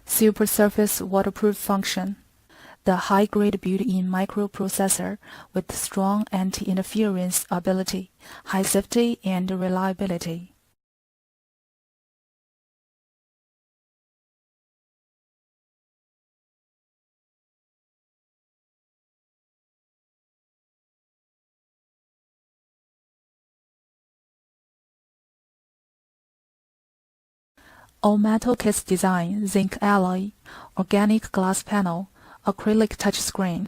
Super surface waterproof function. The high-grade built-in microprocessor with strong anti-interference ability, high safety and reliability. All-metal case design, zinc alloy, organic glass panel, acrylic touchscreen.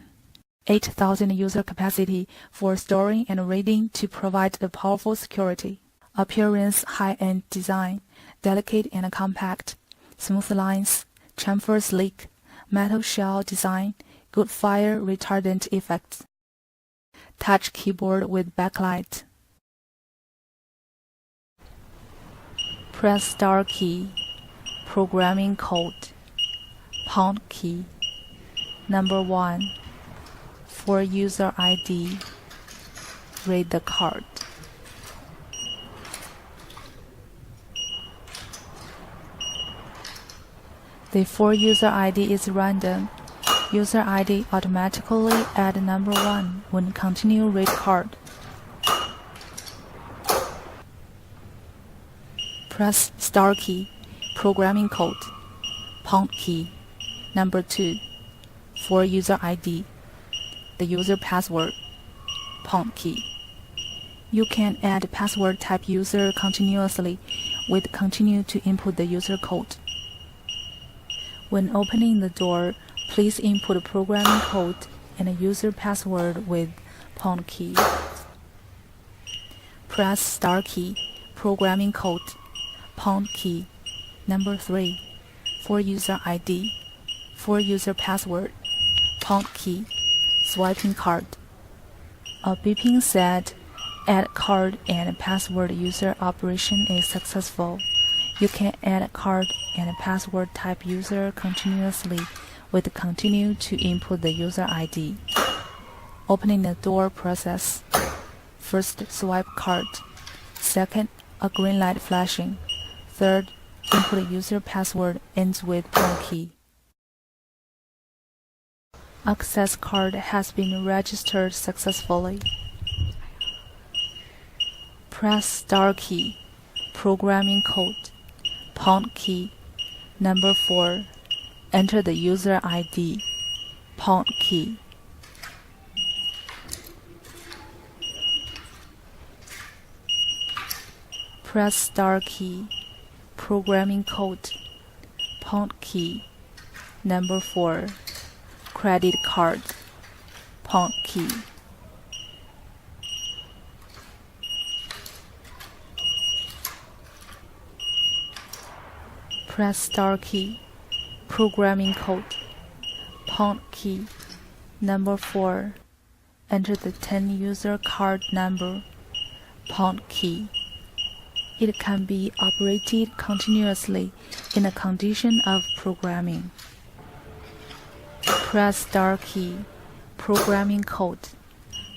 8,000 user capacity for storing and reading to provide a powerful security. Appearance high-end design, delicate and compact, smooth lines, chamfer sleek, metal shell design, good fire retardant effects. Touch keyboard with backlight. Press star key, programming code, pound key, number 1, for user ID, read the card. The for user ID is random. User ID automatically add number 1 when continue read card. Press star key, programming code, pound key, number 2, for user ID, the user password, pound key. You can add password type user continuously with continue to input the user code. When opening the door, please input programming code and a user password with pound key. Press star key, programming code, pound key, number 3, for user ID, for user password, pound key, swiping card. A beeping said, add card and password user operation is successful. You can add card and password type user continuously with continue to input the user ID. Opening the door process. First, swipe card. Second, a green light flashing. Third, input user password ends with pound key. Access card has been registered successfully. Press star key, programming code, pound key, number 4, enter the user ID, pound key. Press star key, programming code, pound key, number 4, credit card, pound key. Press star key, programming code, pound key, number 4, enter the 10 user card number, pound key. It can be operated continuously in a condition of programming. Press star key, programming code,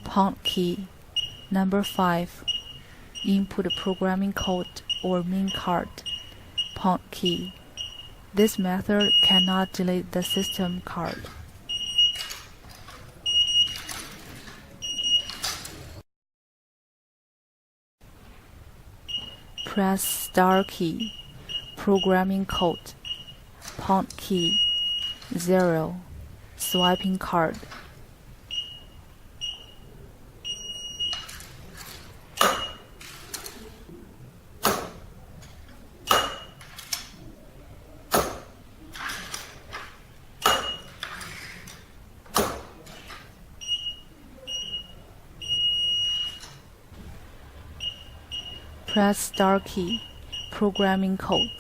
pound key, number 5, input programming code or min card, pound key. This method cannot delete the system card. Press star key, programming code, pound key, 0, swiping card. Press star key, programming code,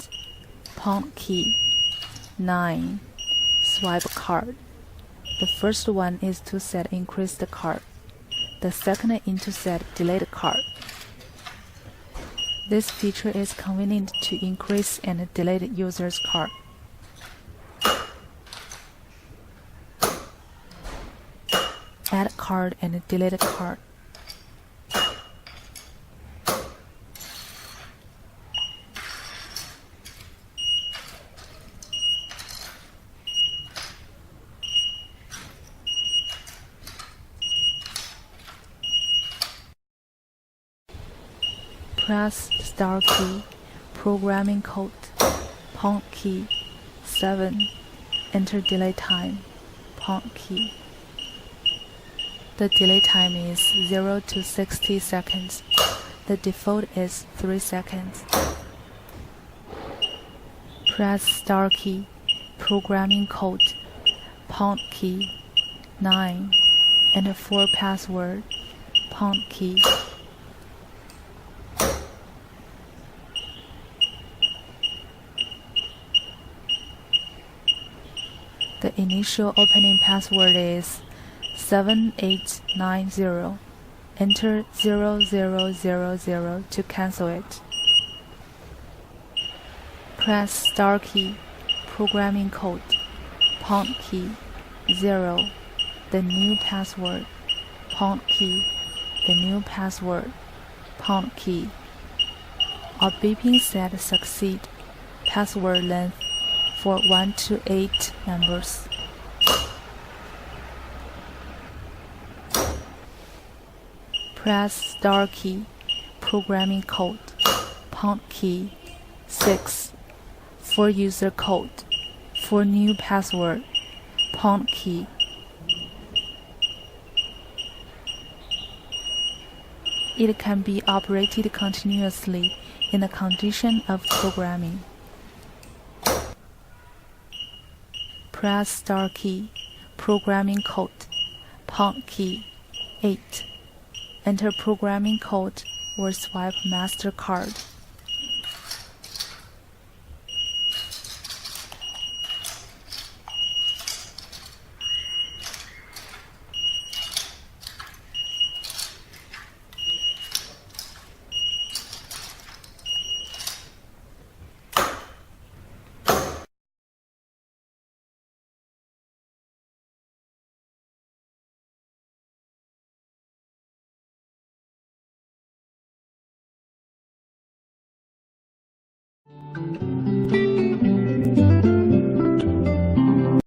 pound key, 9, swipe card. The first one is to set increase the card. The second is to set delete card. This feature is convenient to increase and delete user's card. Add card and delete card. Press star key, programming code, pound key, 7, enter delay time, pound key. The delay time is 0 to 60 seconds. The default is 3 seconds. Press star key, programming code, pound key, 9, enter 4 password, pound key. The initial opening password is 7890. Enter 0000 to cancel it. Press star key, programming code, pound key, 0, the new password, pound key, the new password, pound key. A beeping set succeed. Password length for 1 to 8 numbers. Press star key, programming code, pound key, 6, for user code, for new password, pound key. It can be operated continuously in the condition of programming. Press star key, programming code, pound key, 8. Enter programming code or swipe MasterCard.